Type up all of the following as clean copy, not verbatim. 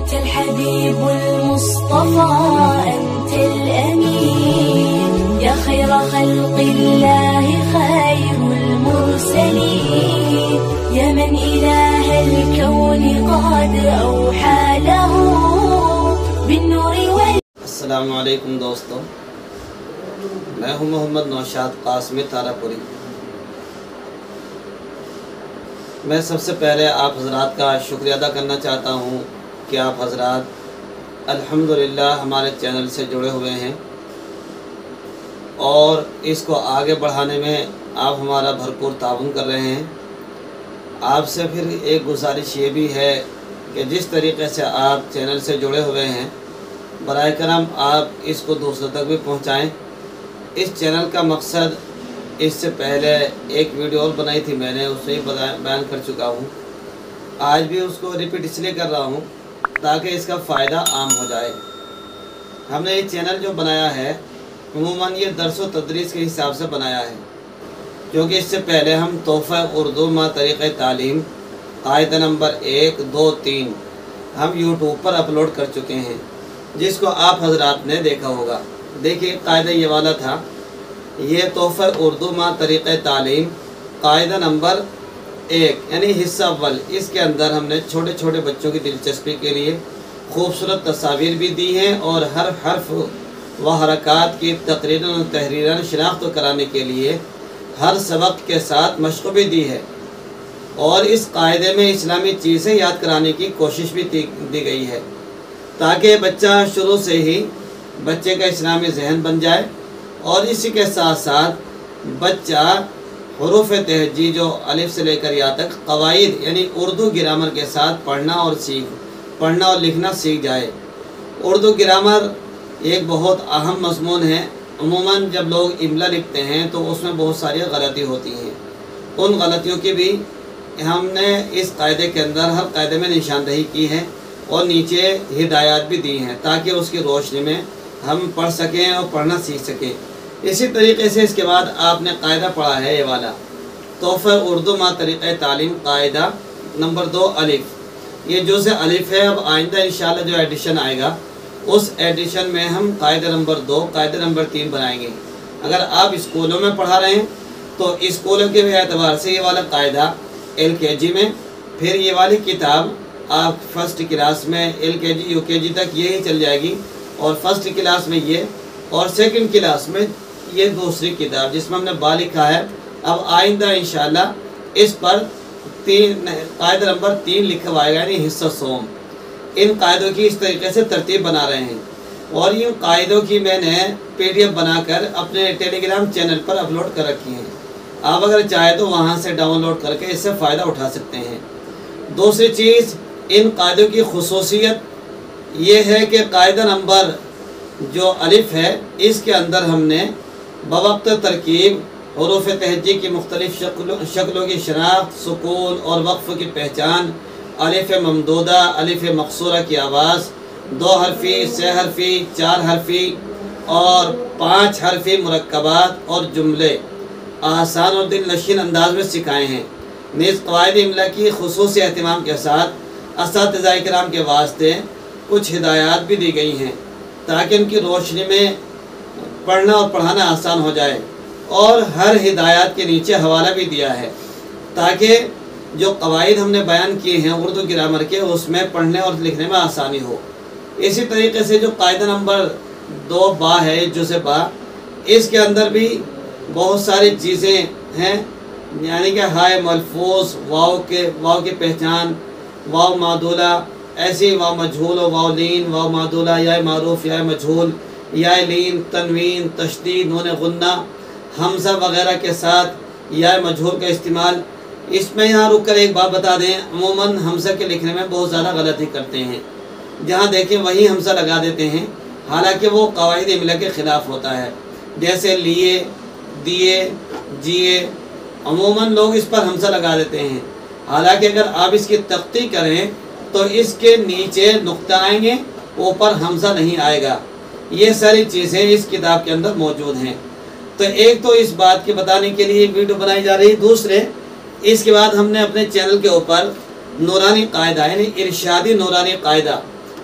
أنت الحبيب المصطفى أنت الأمين يا خير خلق الله خير المرسلين يا من إله الكون قد أوحى له بالنور السلام علیکم دوستوں، میں ہوں محمد نوشاد قاسمی تارا پوری۔ میں سب سے پہلے آپ حضرات کا شکریہ ادا کرنا چاہتا ہوں کہ آپ حضرات الحمدللہ ہمارے چینل سے جڑے ہوئے ہیں اور اس کو آگے بڑھانے میں آپ ہمارا بھرپور تعاون کر رہے ہیں۔ آپ سے پھر ایک گزارش یہ بھی ہے کہ جس طریقے سے آپ چینل سے جڑے ہوئے ہیں برائے کرم آپ اس کو دوسروں تک بھی پہنچائیں۔ اس چینل کا مقصد اس سے پہلے ایک ویڈیو اور بنائی تھی میں نے، اس میں بیان کر چکا ہوں، آج بھی اس کو ریپیٹ اس لیے کر رہا ہوں تاکہ اس کا فائدہ عام ہو جائے۔ ہم نے یہ چینل جو بنایا ہے عموماً یہ درس و تدریس کے حساب سے بنایا ہے، کیونکہ اس سے پہلے ہم تحفہ اردو ما طریقہ تعلیم قاعدہ نمبر 1، 2، 3 ہم یوٹیوب پر اپلوڈ کر چکے ہیں، جس کو آپ حضرات نے دیکھا ہوگا۔ دیکھیے قاعدہ یہ والا تھا، یہ تحفہ اردو ما طریقہ تعلیم قاعدہ نمبر 1 یعنی حصہ اول۔ اس کے اندر ہم نے چھوٹے چھوٹے بچوں کی دلچسپی کے لیے خوبصورت تصاویر بھی دی ہیں اور ہر حرف و حرکات کی تقریراً و تحریراً شناخت کرانے کے لیے ہر سبق کے ساتھ مشق بھی دی ہے، اور اس قاعدے میں اسلامی چیزیں یاد کرانے کی کوشش بھی دی گئی ہے تاکہ بچہ شروع سے ہی بچے کا اسلامی ذہن بن جائے، اور اسی کے ساتھ ساتھ بچہ حروف تہجی جو الف سے لے کر یا تک قواعد یعنی اردو گرامر کے ساتھ پڑھنا اور لکھنا سیکھ جائے۔ اردو گرامر ایک بہت اہم مضمون ہے۔ عموماً جب لوگ املا لکھتے ہیں تو اس میں بہت ساری غلطی ہوتی ہیں، ان غلطیوں کی بھی ہم نے اس قاعدے کے اندر ہر قاعدے میں نشاندہی کی ہے اور نیچے ہدایات بھی دی ہیں تاکہ اس کی روشنی میں ہم پڑھ سکیں اور پڑھنا سیکھ سکیں۔ اسی طریقے سے اس کے بعد آپ نے قاعدہ پڑھا ہے یہ والا تحفہ اردو ما طریقہ تعلیم قاعدہ نمبر 2 الف۔ یہ جزء الف ہے۔ اب آئندہ انشاءاللہ جو ایڈیشن آئے گا اس ایڈیشن میں ہم قاعدہ نمبر 2 قاعدہ نمبر 3 بنائیں گے۔ اگر آپ اسکولوں میں پڑھا رہے ہیں تو اسکولوں کے اعتبار سے یہ والا قاعدہ LKG میں، پھر یہ والی کتاب آپ فرسٹ کلاس میں LKG UKG تک یہی چل جائے گی، اور فرسٹ کلاس میں یہ، اور سیکنڈ کلاس میں یہ دوسری کتاب جس میں ہم نے با لکھا ہے۔ اب آئندہ انشاءاللہ اس پر قاعدہ نمبر 3 لکھوائے گا یعنی حصہ سوم۔ ان قاعدوں کی اس طریقے سے ترتیب بنا رہے ہیں، اور ان قاعدوں کی میں نے PDF بنا کر اپنے ٹیلی گرام چینل پر اپلوڈ کر رکھی ہیں۔ آپ اگر چاہیں تو وہاں سے ڈاؤن لوڈ کر کے اس سے فائدہ اٹھا سکتے ہیں۔ دوسری چیز، ان قاعدوں کی خصوصیت یہ ہے کہ قاعدہ نمبر جو الف ہے اس کے اندر ہم نے بوقت ترکیب حروف تہجی کی مختلف شکلوں کی شناخت، سکون اور وقف کی پہچان، الف ممدودہ، الف مقصورہ کی آواز، 2 حرفی، 6 حرفی، 4 حرفی اور 5 حرفی مرکبات اور جملے آسان اور دل نشین انداز میں سکھائے ہیں۔ نیز قواعد املا کی خصوصی اہتمام کے ساتھ اساتذہ کرام کے واسطے کچھ ہدایات بھی دی گئی ہیں تاکہ ان کی روشنی میں پڑھنا اور پڑھانا آسان ہو جائے، اور ہر ہدایات کے نیچے حوالہ بھی دیا ہے تاکہ جو قواعد ہم نے بیان کیے ہیں اردو گرامر کے اس میں پڑھنے اور لکھنے میں آسانی ہو۔ اسی طریقے سے جو قاعدہ نمبر 2 با ہے جزء با، اس کے اندر بھی بہت ساری چیزیں ہیں، یعنی کہ ہائے ملفوظ، واو کی پہچان، واو معدولہ، ایسی واو مجھول و واو لین، واو معدولہ، یا معروف، یا مجھول، یا لین، تنوین، تشدید، نون غنہ، حمزہ وغیرہ کے ساتھ یا مجھول کا استعمال۔ اس میں یہاں رک کر ایک بات بتا دیں، عموماً حمزہ کے لکھنے میں بہت زیادہ غلطی کرتے ہیں، جہاں دیکھیں وہی حمزہ لگا دیتے ہیں، حالانکہ وہ قواعد املا کے خلاف ہوتا ہے، جیسے لیے، دیے، جیے، عموماً لوگ اس پر حمزہ لگا دیتے ہیں، حالانکہ اگر آپ اس کی تختی کریں تو اس کے نیچے نقطہ آئیں گے، اوپر حمزہ نہیں آئے گا۔ یہ ساری چیزیں اس کتاب کے اندر موجود ہیں۔ تو ایک تو اس بات کے بتانے کے لیے ویڈیو بنائی جا رہی ہے، دوسرے اس کے بعد ہم نے اپنے چینل کے اوپر نورانی قاعدہ یعنی ارشادی نورانی قاعدہ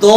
2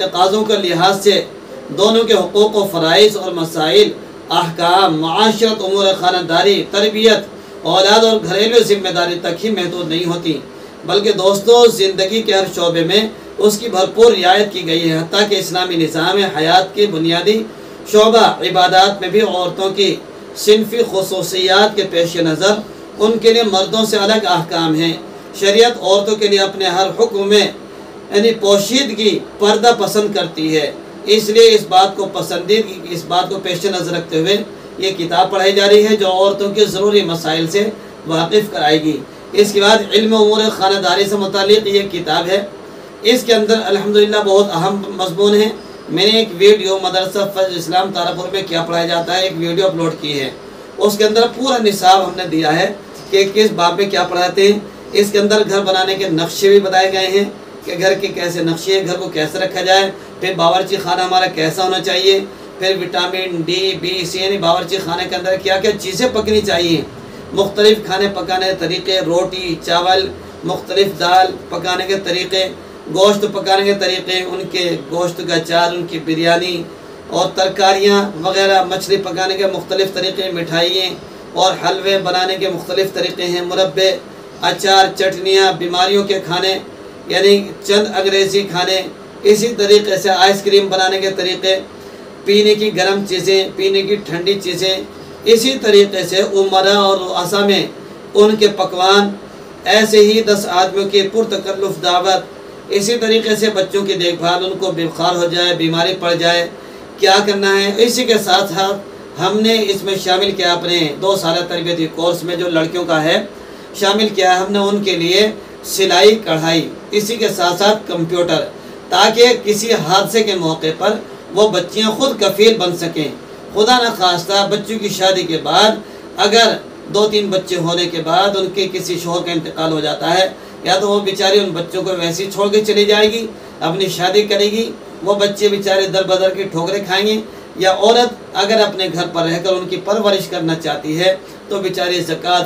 تقاضوں کے لحاظ سے دونوں کے حقوق و فرائض اور مسائل، احکام، معاشرت، امور خانداری، تربیت، اولاد اور گھریلو ذمہ داری تک ہی محدود نہیں ہوتی، بلکہ دوستوں زندگی کے ہر شعبے میں اس کی بھرپور رعایت کی گئی ہے، حتیٰ کہ اسلامی نظام حیات کے بنیادی شعبہ عبادات میں بھی عورتوں کی صنفی خصوصیات کے پیش نظر ان کے لیے مردوں سے الگ احکام ہیں۔ شریعت عورتوں کے لیے اپنے ہر حکم میں یعنی پوشیدگی، پردہ پسند کرتی ہے، اس لیے اس بات کو پیش نظر رکھتے ہوئے یہ کتاب پڑھائی جا رہی ہے جو عورتوں کے ضروری مسائل سے واقف کرائے گی۔ اس کے بعد علم امور خانہ داری سے متعلق یہ کتاب ہے، اس کے اندر الحمدللہ بہت اہم مضمون ہے۔ میں نے ایک ویڈیو مدرسہ فضل اسلام تارپور میں کیا پڑھایا جاتا ہے ایک ویڈیو اپلوڈ کی ہے، اس کے اندر پورا نصاب ہم نے دیا ہے کہ کس باب میں کیا پڑھاتے ہیں۔ اس کے اندر گھر بنانے کے نقشے بھی بتائے گئے ہیں کہ گھر کے کیسے نقشے ہیں، گھر کو کیسے رکھا جائے، پھر باورچی خانہ ہمارا کیسا ہونا چاہیے، پھر وٹامن ڈی بی سی یعنی باورچی خانے کے اندر کیا کیا چیزیں پکنی چاہیے، مختلف کھانے پکانے کے طریقے، روٹی، چاول، مختلف دال پکانے کے طریقے، گوشت پکانے کے طریقے، ان کے گوشت کا چار، ان کی بریانی اور ترکاریاں وغیرہ، مچھلی پکانے کے مختلف طریقے، مٹھائیاں اور حلوے بنانے کے مختلف طریقے ہیں، مربے، اچار، چٹنیاں، بیماریوں کے کھانے یعنی چند انگریزی کھانے، اسی طریقے سے آئس کریم بنانے کے طریقے، پینے کی گرم چیزیں، پینے کی ٹھنڈی چیزیں، اسی طریقے سے عمرہ اور رؤسا میں ان کے پکوان، ایسے ہی 10 آدمیوں کی پرتکلف دعوت، اسی طریقے سے بچوں کی دیکھ بھال، ان کو بخار ہو جائے، بیماری پڑ جائے، کیا کرنا ہے۔ اسی کے ساتھ ساتھ ہم نے اس میں شامل کیا اپنے 2 سالہ تربیتی کورس میں جو لڑکیوں کا ہے شامل کیا، ہم نے ان کے لیے سلائی کڑھائی، اسی کے ساتھ ساتھ کمپیوٹر، تاکہ کسی حادثے کے موقع پر وہ بچیاں خود کفیل بن سکیں۔ خدا نخواستہ بچوں کی شادی کے بعد اگر 2-3 بچے ہونے کے بعد ان کے کسی شوہر کا انتقال ہو جاتا ہے، یا تو وہ بیچاری ان بچوں کو ویسے ہی چھوڑ کے چلی جائے گی، اپنی شادی کرے گی، وہ بچے بیچارے در بدر کی ٹھوکریں کھائیں گے، یا عورت اگر اپنے گھر پر رہ کر ان کی پرورش کرنا چاہتی ہے تو بیچاری زکوٰۃ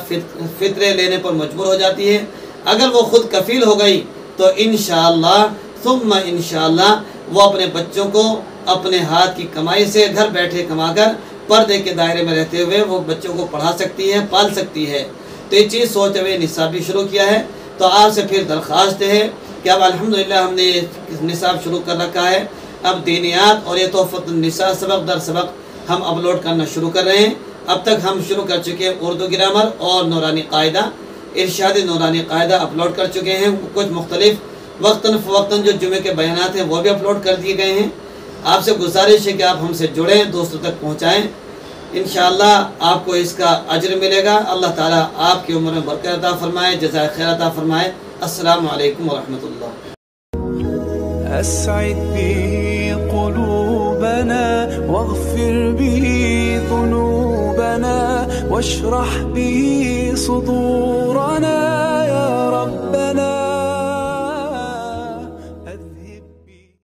فطرے لینے پر مجبور ہو جاتی ہے۔ اگر وہ خود کفیل ہو گئی تو انشاءاللہ ثم انشاءاللہ وہ اپنے بچوں کو اپنے ہاتھ کی کمائی سے گھر بیٹھے کما کر پردے کے دائرے میں رہتے ہوئے وہ بچوں کو پڑھا سکتی ہے، پال سکتی ہے۔ تو یہ چیز سوچتے ہوئے نصاب بھی شروع کیا ہے۔ تو آپ سے پھر درخواست ہے کہ اب الحمدللہ ہم نے نصاب شروع کر رکھا ہے، اب دینیات اور یہ تحفۃ النساء سبق در سبق ہم اپلوڈ کرنا شروع کر رہے ہیں۔ اب تک ہم شروع کر چکے ہیں اردو گرامر اور نورانی قاعدہ، ارشاد نورانی قاعدہ اپلوڈ کر چکے ہیں، کچھ مختلف وقتاً فوقتاً جو جمعے کے بیانات ہیں وہ بھی اپلوڈ کر دیے گئے ہیں۔ آپ سے گزارش ہے کہ آپ ہم سے جڑیں، دوستوں تک پہنچائیں، انشاءاللہ آپ کو اس کا اجر ملے گا۔ اللہ تعالیٰ آپ کی عمر میں برکت عطا فرمائے، جزائے خیر عطا فرمائے۔ السلام علیکم ورحمۃ اللہ۔ أسعد به قلوبنا واغفر به ذنوبنا واشرح به صدورنا